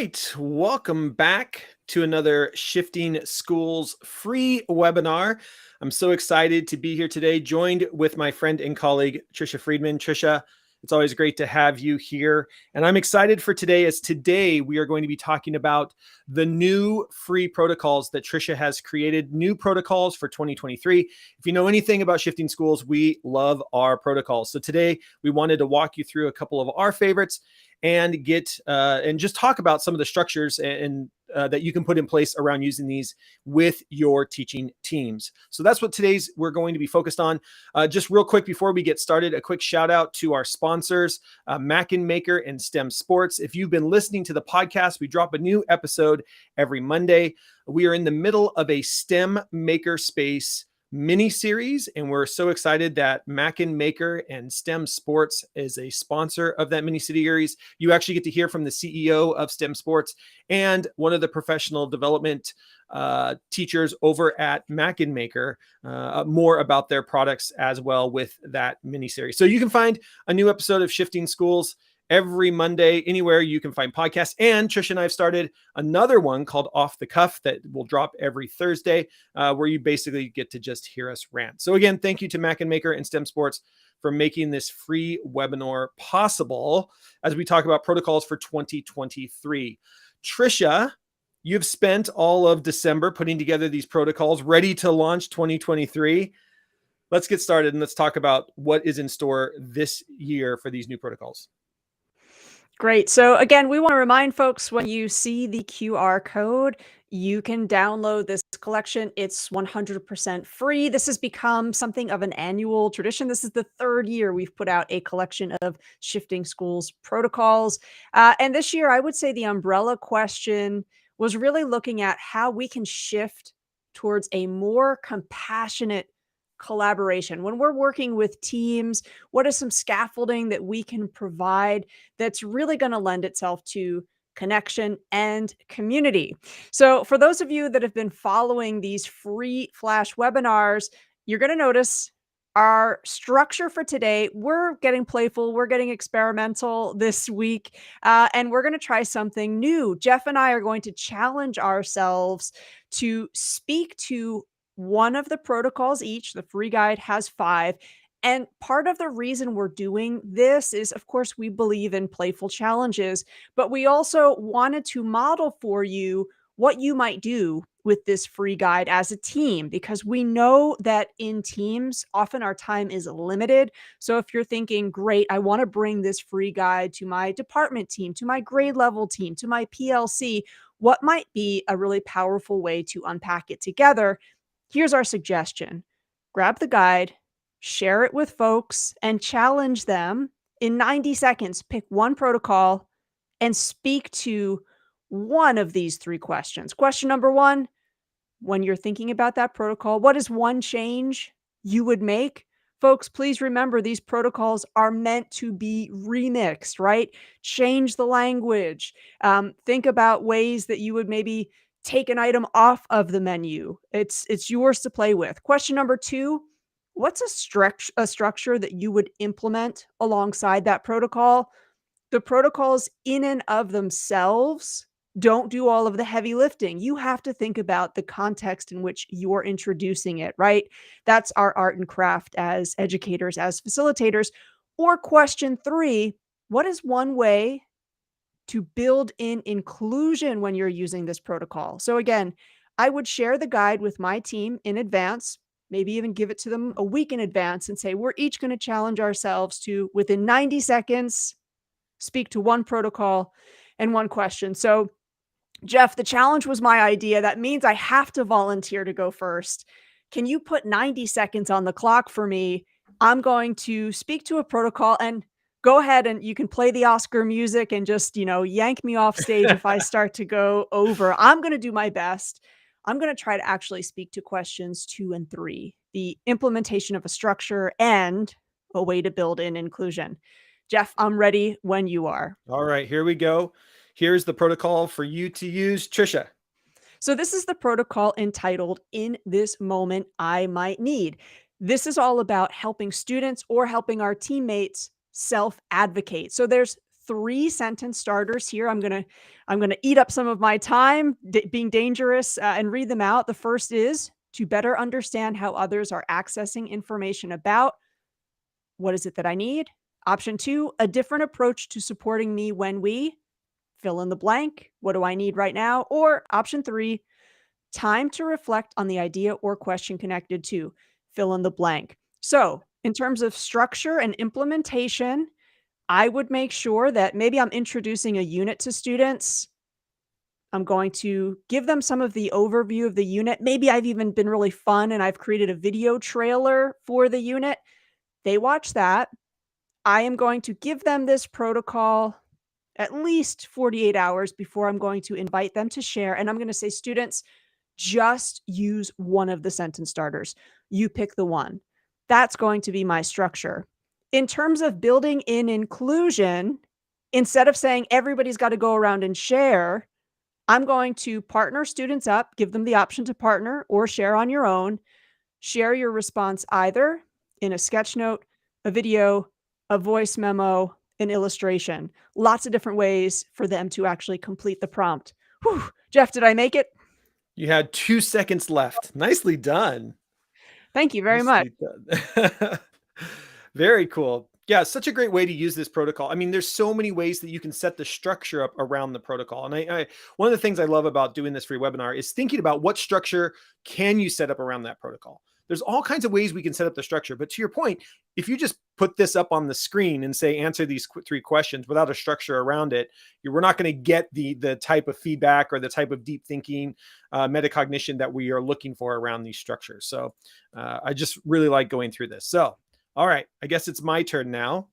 right. Welcome back to another Shifting Schools free webinar. I'm so excited to be here today, joined with my friend and colleague, Trisha Friedman. Trisha, it's always great to have you here. And I'm excited for today, as today we are going to be talking about the new free protocols that Trisha has created, new protocols for 2023. If you know anything about Shifting Schools, we love our protocols. So today we wanted to walk you through a couple of our favorites and get and just talk about some of the structures and that you can put in place around using these with your teaching teams. So that's what we're going to be focused on. Just real quick before we get started, a quick shout out to our sponsors, Mackin Maker and STEM Sports. If you've been listening to the podcast, we drop a new episode every Monday. We are in the middle of a STEM Maker Space mini series, and we're so excited that Mackin Maker and STEM Sports is a sponsor of that mini series. You actually get to hear from the CEO of STEM Sports and one of the professional development teachers over at Mackin Maker, more about their products as well with that mini series. So you can find a new episode of Shifting Schools every Monday, anywhere you can find podcasts. And Trisha and I have started another one called Off the Cuff that will drop every Thursday, where you basically get to just hear us rant. So again, thank you to Mackin Maker and STEM Sports for making this free webinar possible as we talk about protocols for 2023. Trisha, you've spent all of December putting together these protocols ready to launch 2023. Let's get started and let's talk about what is in store this year for these new protocols. Great. So again, we want to remind folks, when you see the QR code, you can download this collection. It's 100% free. This has become something of an annual tradition. This is the third year we've put out a collection of Shifting Schools protocols. And this year, I would say the umbrella question was really looking at how we can shift towards a more compassionate collaboration. When we're working with teams, what is some scaffolding that we can provide that's really going to lend itself to connection and community? So for those of you that have been following these free flash webinars, you're going to notice our structure for today. We're getting playful, we're getting experimental this week, and we're going to try something new. Jeff and I are going to challenge ourselves to speak to one of the protocols each. The free guide has 5. And part of the reason we're doing this is, of course, we believe in playful challenges, but we also wanted to model for you what you might do with this free guide as a team, because we know that in teams, often our time is limited. So if you're thinking, great, I want to bring this free guide to my department team, to my grade level team, to my PLC, what might be a really powerful way to unpack it together? Here's our suggestion. Grab the guide, share it with folks, and challenge them in 90 seconds. Pick one protocol and speak to one of these 3 questions. Question number 1, when you're thinking about that protocol, what is one change you would make? Folks, please remember, these protocols are meant to be remixed, right? Change the language. Think about ways that you would maybe take an item off of the menu. It's yours to play with. Question number 2, what's a structure that you would implement alongside that protocol? The protocols in and of themselves don't do all of the heavy lifting. You have to think about the context in which you're introducing it, right? That's our art and craft as educators, as facilitators. Or question 3, what is one way to build in inclusion when you're using this protocol? So again, I would share the guide with my team in advance, maybe even give it to them a week in advance and say, we're each going to challenge ourselves to, within 90 seconds, speak to one protocol and one question. So Jeff, the challenge was my idea. That means I have to volunteer to go first. Can you put 90 seconds on the clock for me? I'm going to speak to a protocol, and go ahead and you can play the Oscar music and just, yank me off stage if I start to go over. I'm going to do my best. I'm going to try to actually speak to questions 2 and 3, the implementation of a structure and a way to build in inclusion. Jeff, I'm ready when you are. All right, here we go. Here's the protocol for you to use. Trisha. So this is the protocol entitled In This Moment I Might Need. This is all about helping students or helping our teammates self-advocate. So there's 3 sentence starters here. I'm gonna eat up some of my time being dangerous and read them out. The first is to better understand how others are accessing information about what is it that I need. Option 2, a different approach to supporting me when we fill in the blank. What do I need right now? Or option 3, time to reflect on the idea or question connected to fill in the blank. So, in terms of structure and implementation, I would make sure that maybe I'm introducing a unit to students. I'm going to give them some of the overview of the unit. Maybe I've even been really fun and I've created a video trailer for the unit. They watch that. I am going to give them this protocol at least 48 hours before I'm going to invite them to share. And I'm going to say, students, just use one of the sentence starters. You pick the one. That's going to be my structure. In terms of building in inclusion, instead of saying everybody's got to go around and share, I'm going to partner students up, give them the option to partner or share on your own. Share your response either in a sketch note, a video, a voice memo, an illustration. Lots of different ways for them to actually complete the prompt. Whew. Jeff, did I make it? You had 2 seconds left. Nicely done. Thank you very much. Nicely done. Very cool. Yeah, such a great way to use this protocol. I mean, there's so many ways that you can set the structure up around the protocol. And one of the things I love about doing this free webinar is thinking about what structure can you set up around that protocol. There's all kinds of ways we can set up the structure. But to your point, if you just put this up on the screen and say, answer these 3 questions without a structure around it, we're not going to get the type of feedback or the type of deep thinking, metacognition that we are looking for around these structures. So I just really like going through this. So, all right, I guess it's my turn now.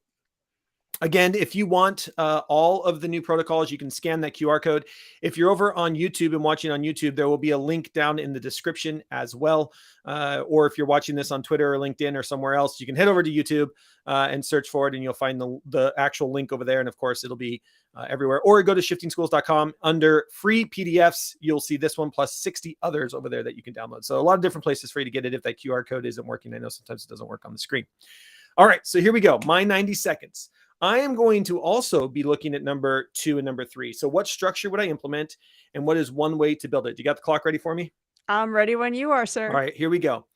Again, if you want all of the new protocols, you can scan that QR code. If you're over on YouTube and watching on YouTube, there will be a link down in the description as well. Or if you're watching this on Twitter or LinkedIn or somewhere else, you can head over to YouTube and search for it, and you'll find the actual link over there. And of course, it'll be everywhere. Or go to shiftingschools.com under free PDFs. You'll see this one plus 60 others over there that you can download. So a lot of different places for you to get it if that QR code isn't working. I know sometimes it doesn't work on the screen. All right, so here we go. My 90 seconds. I am going to also be looking at number 2 and number 3. So what structure would I implement, and what is one way to build it? You got the clock ready for me? I'm ready when you are, sir. All right, here we go.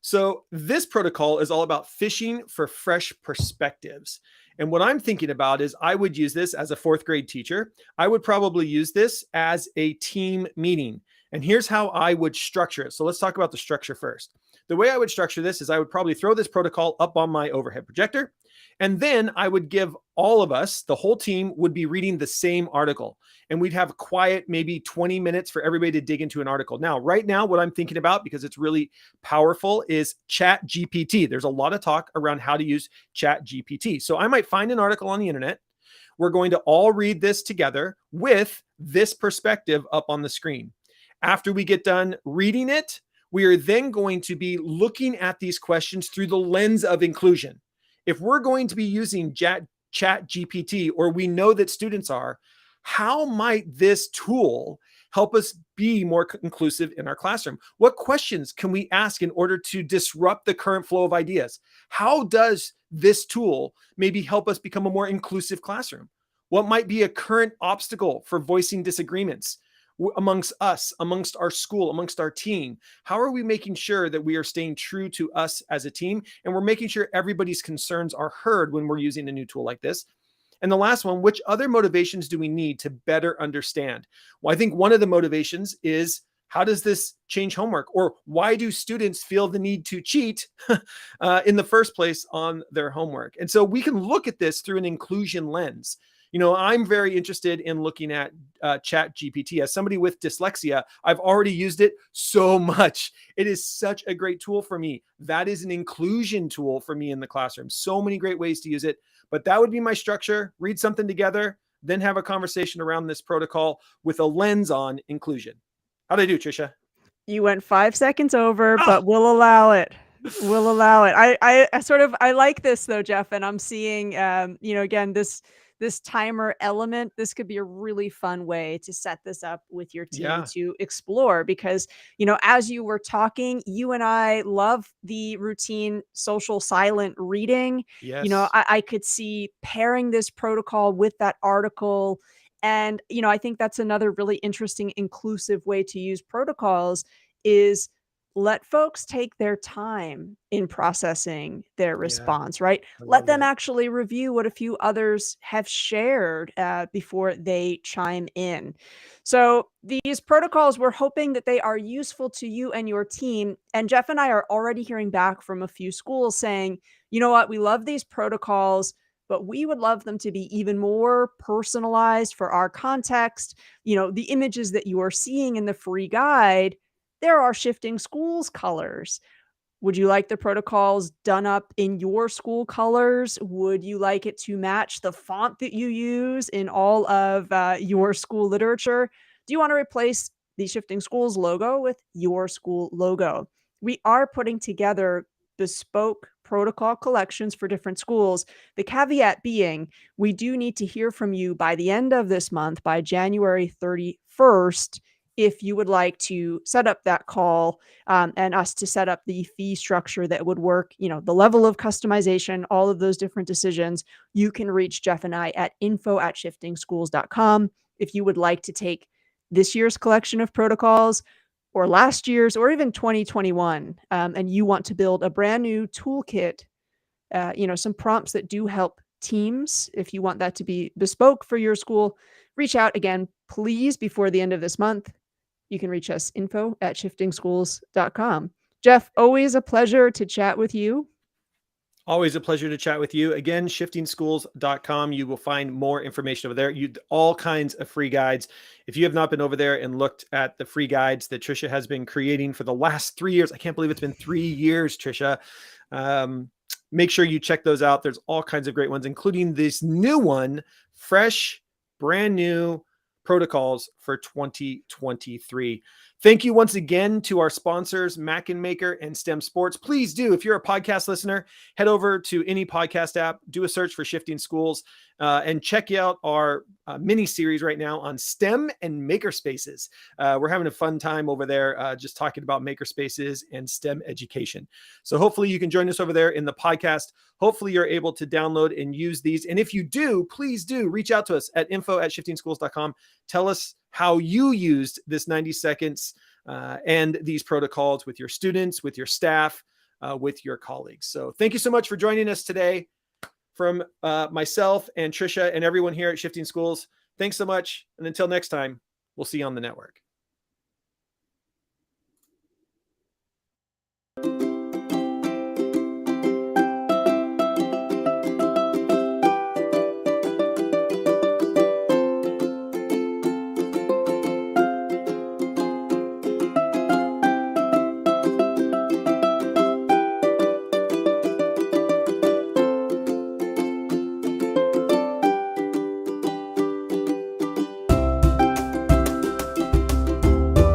So this protocol is all about fishing for fresh perspectives. And what I'm thinking about is I would use this as a 4th grade teacher. I would probably use this as a team meeting. And here's how I would structure it. So let's talk about the structure first. The way I would structure this is I would probably throw this protocol up on my overhead projector. And then I would give all of us, the whole team would be reading the same article. And we'd have quiet, maybe 20 minutes for everybody to dig into an article. Now, right now, what I'm thinking about, because it's really powerful, is Chat GPT. There's a lot of talk around how to use Chat GPT. So I might find an article on the internet. We're going to all read this together with this perspective up on the screen. After we get done reading it, we are then going to be looking at these questions through the lens of inclusion. If we're going to be using Chat GPT, or we know that students are, how might this tool help us be more inclusive in our classroom? What questions can we ask in order to disrupt the current flow of ideas? How does this tool maybe help us become a more inclusive classroom? What might be a current obstacle for voicing disagreements amongst us, amongst our school, amongst our team? How are we making sure that we are staying true to us as a team, and we're making sure everybody's concerns are heard when we're using a new tool like this? And the last one, which other motivations do we need to better understand? Well, I think one of the motivations is, how does this change homework? Or why do students feel the need to cheat in the first place on their homework? And so we can look at this through an inclusion lens. You know, I'm very interested in looking at Chat GPT. As somebody with dyslexia, I've already used it so much. It is such a great tool for me. That is an inclusion tool for me in the classroom. So many great ways to use it. But that would be my structure. Read something together, then have a conversation around this protocol with a lens on inclusion. How'd I do, Trisha? You went 5 seconds over, but we'll allow it. We'll allow it. I like this though, Jeff, and I'm seeing, again, this this timer element, this could be a really fun way to set this up with your team Yeah. to explore because, as you were talking, you and I love the routine social silent reading. Yes. I could see pairing this protocol with that article. And, I think that's another really interesting inclusive way to use protocols is let folks take their time in processing their Yeah. response, right? I Let love them it. actually review what a few others have shared before they chime in. So, these protocols, we're hoping that they are useful to you and your team. And Jeff and I are already hearing back from a few schools saying, you know what, we love these protocols, but we would love them to be even more personalized for our context. The images that you are seeing in the free guide, there are shifting schools colors. Would you like the protocols done up in your school colors? Would you like it to match the font that you use in all of your school literature? Do you want to replace the Shifting Schools logo with your school logo? We are putting together bespoke protocol collections for different schools. The caveat being, we do need to hear from you by the end of this month, by January 31st, if you would like to set up that call and us to set up the fee structure that would work, the level of customization, all of those different decisions. You can reach Jeff and I at info@shiftingschools.com. If you would like to take this year's collection of protocols or last year's or even 2021, and you want to build a brand new toolkit, some prompts that do help teams, if you want that to be bespoke for your school, reach out again, please, before the end of this month. You can reach us info@shiftingschools.com. Jeff, always a pleasure to chat with you. Always a pleasure to chat with you. Again, shiftingschools.com. You will find more information over there. All kinds of free guides. If you have not been over there and looked at the free guides that Trisha has been creating for the last 3 years, I can't believe it's been 3 years, Trisha. Make sure you check those out. There's all kinds of great ones, including this new one, fresh, brand new protocols for 2023. Thank you once again to our sponsors, Mac and Maker and STEM Sports. Please do, if you're a podcast listener, head over to any podcast app, do a search for Shifting Schools, and check out our mini series right now on STEM and makerspaces. We're having a fun time over there just talking about makerspaces and STEM education. So hopefully you can join us over there in the podcast. Hopefully you're able to download and use these. And if you do, please do reach out to us at info@shiftingschools.com. Tell us how you used this 90 seconds and these protocols with your students, with your staff, with your colleagues. So thank you so much for joining us today. From myself and Trisha and everyone here at Shifting Schools, thanks so much. And until next time, we'll see you on the network.